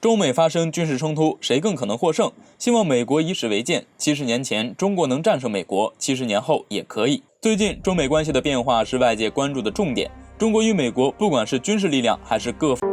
中美发生军事冲突，谁更可能获胜？希望美国以史为鉴。70年前中国能战胜美国，70年后也可以。最近中美关系的变化是外界关注的重点。中国与美国，不管是军事力量还是各方。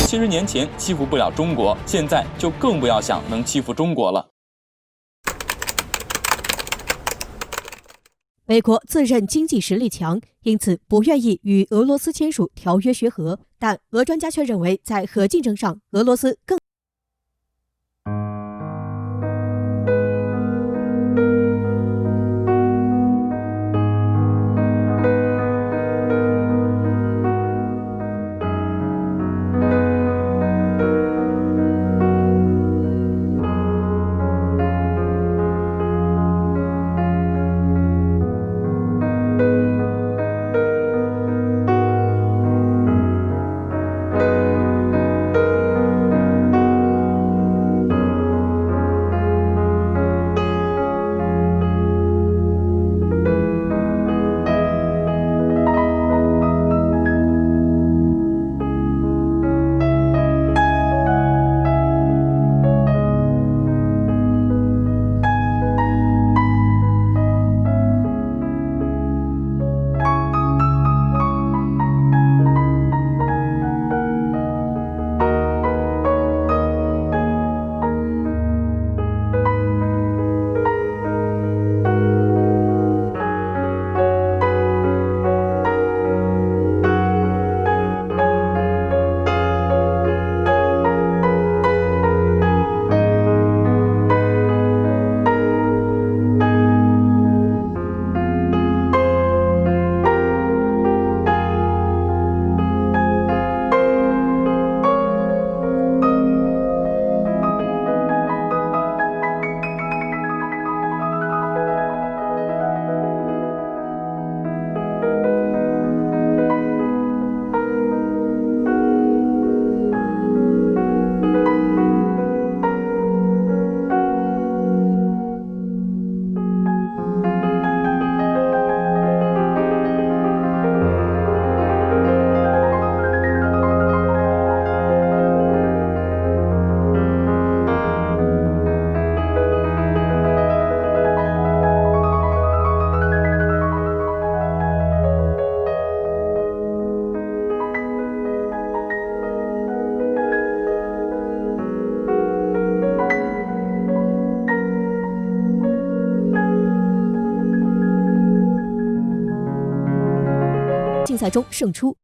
70年前欺负不了中国，现在就更不要想能欺负中国了。美国自认经济实力强，因此不愿意与俄罗斯签署条约学和，但俄专家却认为，在核竞争上，俄罗斯更竞赛中胜出。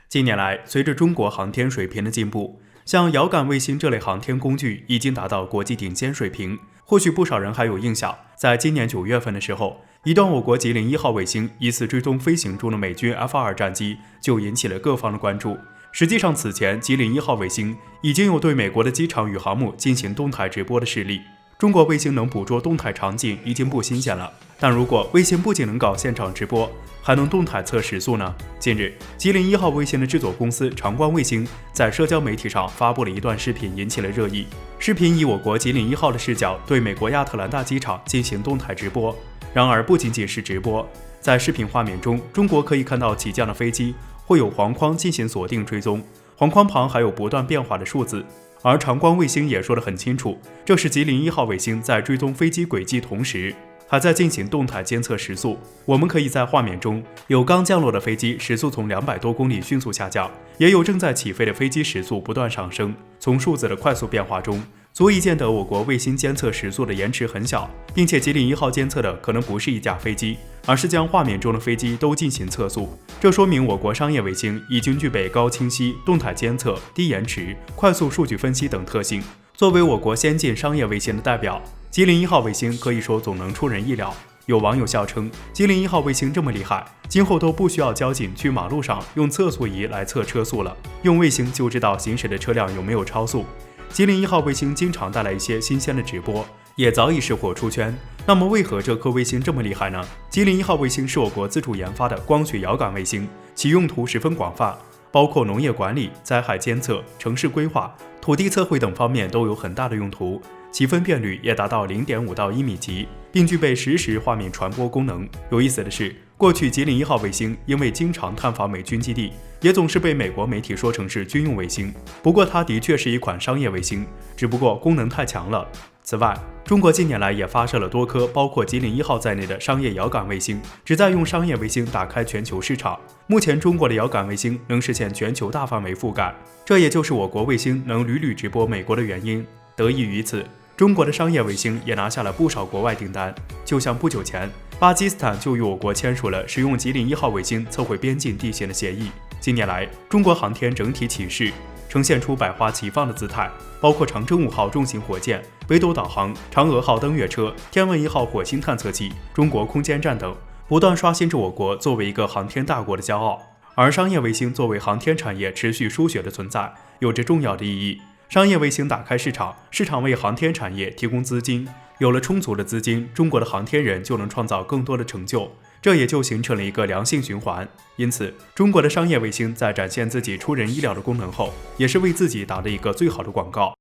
近年来，随着中国航天水平的进步，像遥感卫星这类航天工具已经达到国际顶尖水平。或许不少人还有印象，在今年9月份的时候，一段我国吉林1号卫星疑似追踪飞行中的美军 F-2战机就引起了各方的关注。实际上，此前吉林1号卫星已经有对美国的机场与航母进行动态直播的实例。中国卫星能捕捉动态场景已经不新鲜了，但如果卫星不仅能搞现场直播，还能动态测时速呢？近日，吉林1号卫星的制作公司长光卫星在社交媒体上发布了一段视频，引起了热议。视频以我国吉林1号的视角对美国亚特兰大机场进行动态直播。然而，不仅仅是直播，在视频画面中，中国可以看到起降的飞机会有黄框进行锁定追踪，黄框旁还有不断变化的数字。而长光卫星也说得很清楚，这是吉林1号卫星在追踪飞机轨迹同时，还在进行动态监测时速。我们可以在画面中有刚降落的飞机时速从200多公里迅速下降，也有正在起飞的飞机时速不断上升。从数字的快速变化中，足以见得我国卫星监测时速的延迟很小，并且吉林1号监测的可能不是一架飞机，而是将画面中的飞机都进行测速。这说明我国商业卫星已经具备高清晰、动态监测、低延迟、快速数据分析等特性。作为我国先进商业卫星的代表，吉林1号卫星可以说总能出人意料。有网友笑称，吉林1号卫星这么厉害，今后都不需要交警去马路上用测速仪来测车速了，用卫星就知道行驶的车辆有没有超速。吉林1号卫星经常带来一些新鲜的直播，也早已是火出圈。那么为何这颗卫星这么厉害呢？吉林1号卫星是我国自主研发的光学遥感卫星，其用途十分广泛，包括农业管理、灾害监测、城市规划、土地测绘等方面都有很大的用途。其分辨率也达到0.5到1米级，并具备实时画面传播功能。有意思的是，过去吉林1号卫星因为经常探访美军基地，也总是被美国媒体说成是军用卫星。不过它的确是一款商业卫星，只不过功能太强了。此外，中国近年来也发射了多颗包括吉林1号在内的商业遥感卫星，旨在用商业卫星打开全球市场。目前中国的遥感卫星能实现全球大范围覆盖，这也就是我国卫星能屡屡直播美国的原因。得益于此，中国的商业卫星也拿下了不少国外订单。就像不久前，巴基斯坦就与我国签署了使用吉林1号卫星测绘边境地形的协议。近年来，中国航天整体起势，呈现出百花齐放的姿态，包括长征5号重型火箭、北斗导航、嫦娥号登月车、天问1号火星探测器、中国空间站等，不断刷新着我国作为一个航天大国的骄傲。而商业卫星作为航天产业持续输血的存在，有着重要的意义。商业卫星打开市场，市场为航天产业提供资金，有了充足的资金，中国的航天人就能创造更多的成就，这也就形成了一个良性循环。因此，中国的商业卫星在展现自己出人意料的功能后，也是为自己打了一个最好的广告。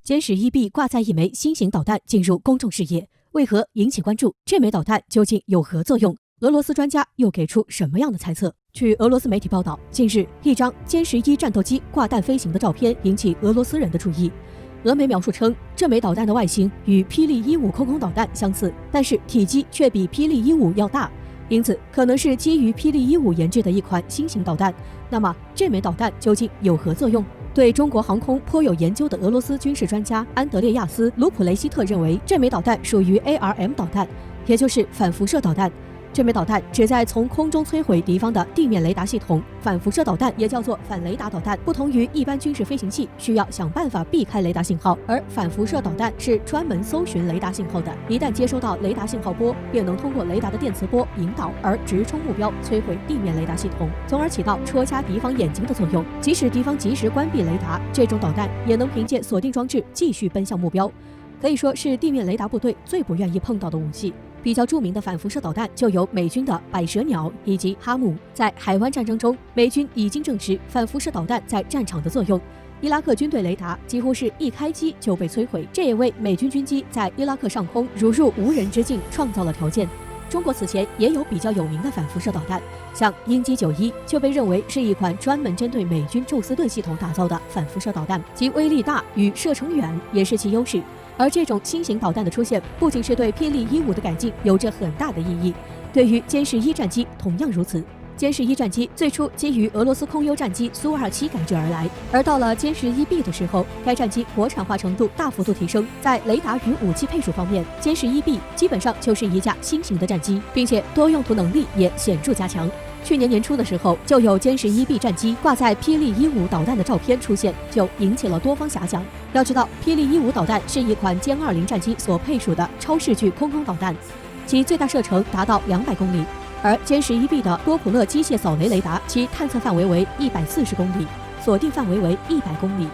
歼10-1B 挂载一枚新型导弹进入公众视野，为何引起关注？这枚导弹究竟有何作用？俄罗斯专家又给出什么样的猜测？据俄罗斯媒体报道，近日一张歼11战斗机挂弹飞行的照片引起俄罗斯人的注意。俄媒描述称，这枚导弹的外形与霹雳15空空导弹相似，但是体积却比霹雳15要大，因此可能是基于霹雳15研制的一款新型导弹。那么，这枚导弹究竟有何作用？对中国航空颇有研究的俄罗斯军事专家安德烈亚斯·卢普雷希特认为，这枚导弹属于 ARM 导弹，也就是反辐射导弹。这枚导弹旨在从空中摧毁敌方的地面雷达系统。反辐射导弹也叫做反雷达导弹，不同于一般军事飞行器需要想办法避开雷达信号，而反辐射导弹是专门搜寻雷达信号的。一旦接收到雷达信号波，便能通过雷达的电磁波引导而直冲目标，摧毁地面雷达系统，从而起到戳瞎敌方眼睛的作用。即使敌方及时关闭雷达，这种导弹也能凭借锁定装置继续奔向目标，可以说是地面雷达部队最不愿意碰到的武器。比较著名的反辐射导弹就有美军的百舌鸟以及哈姆。在海湾战争中，美军已经证实反辐射导弹在战场的作用。伊拉克军队雷达几乎是一开机就被摧毁，这也为美军军机在伊拉克上空如入无人之境创造了条件。中国此前也有比较有名的反辐射导弹，像鹰击91就被认为是一款专门针对美军宙斯盾系统打造的反辐射导弹，其威力大与射程远也是其优势。而这种新型导弹的出现，不仅是对霹雳15的改进有着很大的意义，对于歼11战机同样如此。歼10战机最初基于俄罗斯空优战机苏27改制而来，而到了歼11B 的时候，该战机国产化程度大幅度提升，在雷达与武器配属方面，歼11B 基本上就是一架新型的战机，并且多用途能力也显著加强。去年年初的时候，就有歼11B 战机挂载霹雳15导弹的照片出现，就引起了多方遐想。要知道，霹雳15导弹是一款歼20战机所配属的超视距空空导弹，其最大射程达到200公里。而歼11B 的多普勒机械扫雷雷达，其探测范围为140公里，锁定范围为100公里。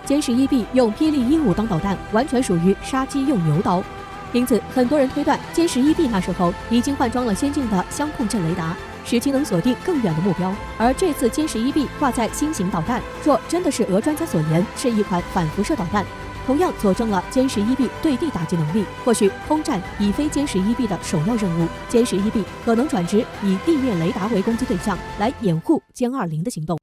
歼11B 用霹雳15当导弹，完全属于杀鸡用牛刀。因此，很多人推断歼11B 那时候已经换装了先进的相控阵雷达，使其能锁定更远的目标。而这次歼11B 挂载新型导弹，若真的是俄专家所言是一款反辐射导弹，同样佐证了歼11B 对地打击能力。或许空战已非歼11B 的首要任务，歼11B可能转职以地面雷达为攻击对象，来掩护歼20的行动。